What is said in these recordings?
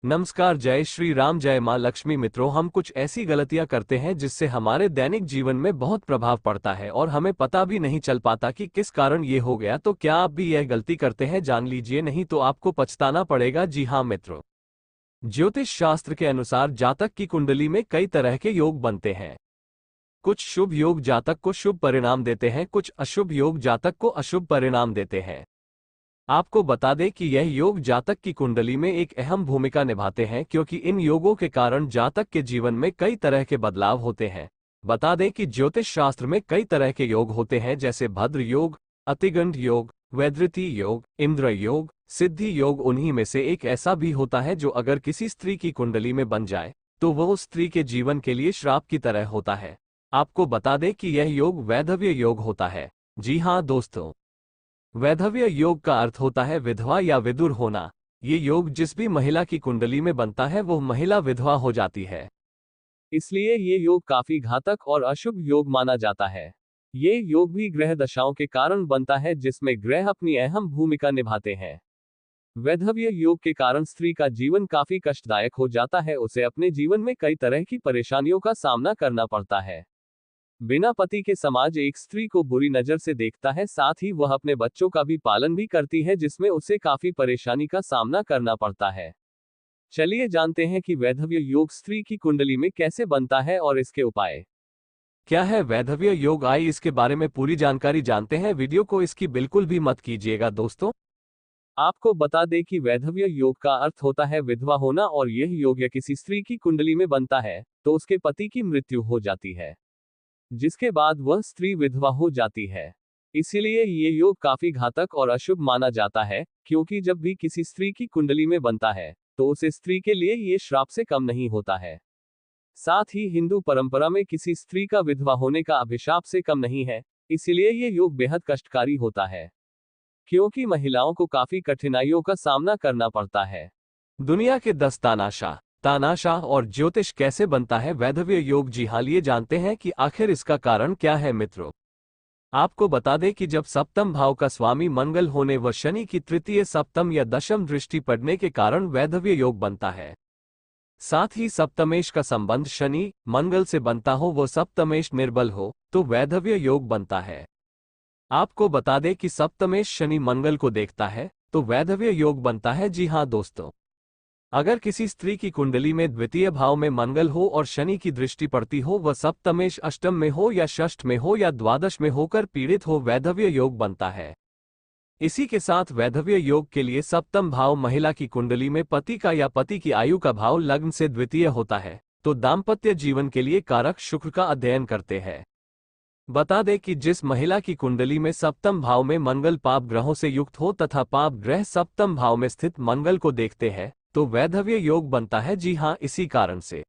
नमस्कार। जय श्री राम, जय माँ लक्ष्मी। मित्रों, हम कुछ ऐसी गलतियां करते हैं जिससे हमारे दैनिक जीवन में बहुत प्रभाव पड़ता है और हमें पता भी नहीं चल पाता कि किस कारण ये हो गया। तो क्या आप भी यह गलती करते हैं? जान लीजिए, नहीं तो आपको पछताना पड़ेगा। जी हाँ मित्रों, ज्योतिष शास्त्र के अनुसार जातक की कुंडली में कई तरह के योग बनते हैं। कुछ शुभ योग जातक को शुभ परिणाम देते हैं, कुछ अशुभ योग जातक को अशुभ परिणाम देते हैं। आपको बता दें कि यह योग जातक की कुंडली में एक अहम भूमिका निभाते हैं, क्योंकि इन योगों के कारण जातक के जीवन में कई तरह के बदलाव होते हैं। बता दें कि ज्योतिष शास्त्र में कई तरह के योग होते हैं, जैसे भद्र योग, अतिगंध योग, वैधृति योग, इंद्र योग, सिद्धि योग। उन्हीं में से एक ऐसा भी होता है जो अगर किसी स्त्री की कुंडली में बन जाए तो वह उस स्त्री के जीवन के लिए श्राप की तरह होता है। आपको बता दें कि यह योग वैधव्य योग होता है। जी हाँ दोस्तों, वैधव्य योग का अर्थ होता है विधवा या विदुर होना। ये योग जिस भी महिला की कुंडली में बनता है वो महिला विधवा हो जाती है। इसलिए ये योग काफी घातक और अशुभ योग माना जाता है। ये योग भी ग्रह दशाओं के कारण बनता है, जिसमें ग्रह अपनी अहम भूमिका निभाते हैं। वैधव्य योग के कारण स्त्री का जीवन काफी कष्टदायक हो जाता है। उसे अपने जीवन में कई तरह की परेशानियों का सामना करना पड़ता है। बिना पति के समाज एक स्त्री को बुरी नजर से देखता है, साथ ही वह अपने बच्चों का भी पालन भी करती है, जिसमें उसे काफी परेशानी का सामना करना पड़ता है। चलिए जानते हैं कि वैधव्य योग स्त्री की कुंडली में कैसे बनता है और इसके उपाय क्या है। वैधव्य योग, आइए इसके बारे में पूरी जानकारी जानते हैं। वीडियो को इसकी बिल्कुल भी मत कीजिएगा दोस्तों। आपको बता दें कि वैधव्य योग का अर्थ होता है विधवा होना, और यह योग या किसी स्त्री की कुंडली में बनता है तो उसके पति की मृत्यु हो जाती है, जिसके बाद वह स्त्री विधवा हो जाती है। इसीलिए ये योग काफी घातक और अशुभ माना जाता है, क्योंकि जब भी किसी स्त्री की कुंडली में बनता है तो उसे स्त्री के लिए ये श्राप से कम नहीं होता है। साथ ही हिंदू परंपरा में किसी स्त्री का विधवा होने का अभिशाप से कम नहीं है। इसीलिए ये योग बेहद कष्टकारी होता है, क्योंकि महिलाओं को काफी कठिनाइयों का सामना करना पड़ता है। दुनिया के 10 तानाशाह और ज्योतिष कैसे बनता है वैधव्य योग। जी हाँ, लिए जानते हैं कि आखिर इसका कारण क्या है। मित्रों, आपको बता दें कि जब सप्तम भाव का स्वामी मंगल होने व शनि की तृतीय, सप्तम या दशम दृष्टि पड़ने के कारण वैधव्य योग बनता है। साथ ही सप्तमेश का संबंध शनि मंगल से बनता हो, वो सप्तमेश निर्बल हो तो वैधव्य योग बनता है। आपको बता दें कि सप्तमेश शनि मंगल को देखता है तो वैधव्य योग बनता है। जी हाँ दोस्तों, अगर किसी स्त्री की कुंडली में द्वितीय भाव में मंगल हो और शनि की दृष्टि पड़ती हो, वह सप्तमेश अष्टम में हो या षष्ठ में हो या द्वादश में होकर पीड़ित हो, वैधव्य योग बनता है। इसी के साथ वैधव्य योग के लिए सप्तम भाव महिला की कुंडली में पति का या पति की आयु का भाव लग्न से द्वितीय होता है तो दाम्पत्य जीवन के लिए कारक शुक्र का अध्ययन करते हैं। बता दें कि जिस महिला की कुंडली में सप्तम भाव में मंगल पाप ग्रहों से युक्त हो तथा पाप ग्रह सप्तम भाव में स्थित मंगल को देखते हैं तो वैधव्य योग बनता है। जी हाँ, इसी कारण से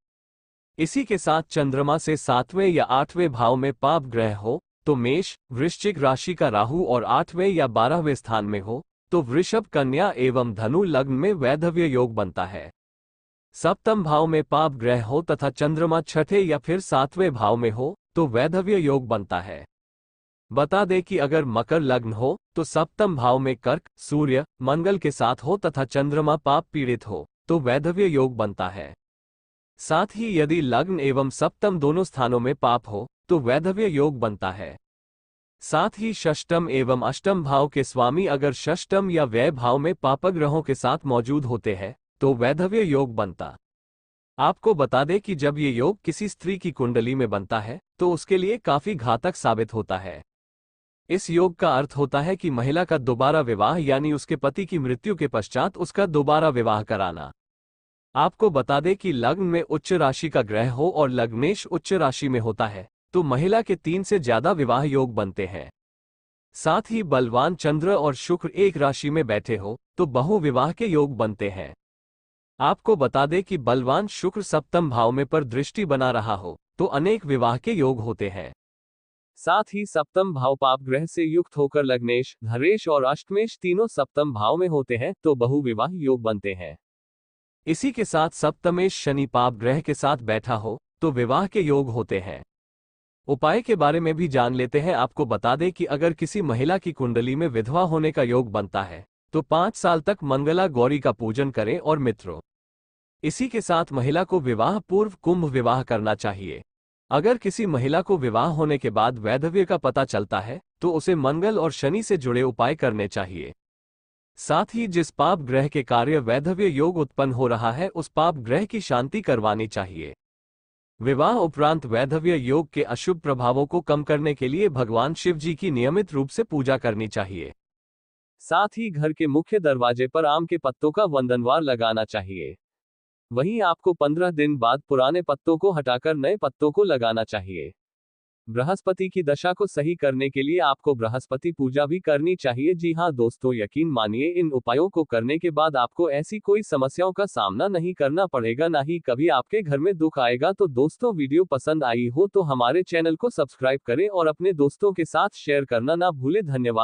इसी के साथ चंद्रमा से 7वें या 8वें भाव में पाप ग्रह हो तो मेष वृश्चिक राशि का राहु, और 8वें या 12वें स्थान में हो तो वृषभ, कन्या एवं धनु लग्न में वैधव्य योग बनता है। सप्तम भाव में पाप ग्रह हो तथा चंद्रमा 6ठे या फिर 7वें भाव में हो तो वैधव्य योग बनता है। बता दें कि अगर मकर लग्न हो तो सप्तम भाव में कर्क सूर्य मंगल के साथ हो तथा चंद्रमा पाप पीड़ित हो तो वैधव्य योग बनता है। साथ ही यदि लग्न एवं सप्तम दोनों स्थानों में पाप हो तो वैधव्य योग बनता है। साथ ही षष्टम एवं अष्टम भाव के स्वामी अगर षष्टम या व्यय भाव में पापग्रहों के साथ मौजूद होते हैं तो वैधव्य योग बनता। आपको बता दें कि जब ये योग किसी स्त्री की कुंडली में बनता है तो उसके लिए काफी घातक साबित होता है। इस योग का अर्थ होता है कि महिला का दोबारा विवाह, यानी उसके पति की मृत्यु के पश्चात उसका दोबारा विवाह कराना। आपको बता दें कि लग्न में उच्च राशि का ग्रह हो और लग्नेश उच्च राशि में होता है तो महिला के 3 से ज्यादा विवाह योग बनते हैं। साथ ही बलवान चंद्र और शुक्र एक राशि में बैठे हो तो बहु विवाह के योग बनते हैं। आपको बता दें कि बलवान शुक्र सप्तम भाव में पर दृष्टि बना रहा हो तो अनेक विवाह के योग होते हैं। साथ ही सप्तम भाव पाप ग्रह से युक्त होकर लग्नेश, धरेश और अष्टमेश तीनों सप्तम भाव में होते हैं तो बहु विवाह योग बनते हैं। इसी के साथ सप्तमेश शनि पाप ग्रह के साथ बैठा हो तो विवाह के योग होते हैं। उपाय के बारे में भी जान लेते हैं। आपको बता दें कि अगर किसी महिला की कुंडली में विधवा होने का योग बनता है तो 5 साल तक मंगला गौरी का पूजन करें। और मित्रों, इसी के साथ महिला को विवाह पूर्व कुंभ विवाह करना चाहिए। अगर किसी महिला को विवाह होने के बाद वैधव्य का पता चलता है तो उसे मंगल और शनि से जुड़े उपाय करने चाहिए। साथ ही जिस पाप ग्रह के कार्य वैधव्य योग उत्पन्न हो रहा है उस पाप ग्रह की शांति करवानी चाहिए। विवाह उपरांत वैधव्य योग के अशुभ प्रभावों को कम करने के लिए भगवान शिव जी की नियमित रूप से पूजा करनी चाहिए। साथ ही घर के मुख्य दरवाजे पर आम के पत्तों का वंदनवार लगाना चाहिए। वहीं आपको 15 दिन बाद पुराने पत्तों को हटाकर नए पत्तों को लगाना चाहिए। बृहस्पति की दशा को सही करने के लिए आपको बृहस्पति पूजा भी करनी चाहिए। जी हाँ दोस्तों, यकीन मानिए इन उपायों को करने के बाद आपको ऐसी कोई समस्याओं का सामना नहीं करना पड़ेगा, ना ही कभी आपके घर में दुख आएगा। तो दोस्तों, वीडियो पसंद आई हो तो हमारे चैनल को सब्सक्राइब करें और अपने दोस्तों के साथ शेयर करना ना भूलें। धन्यवाद।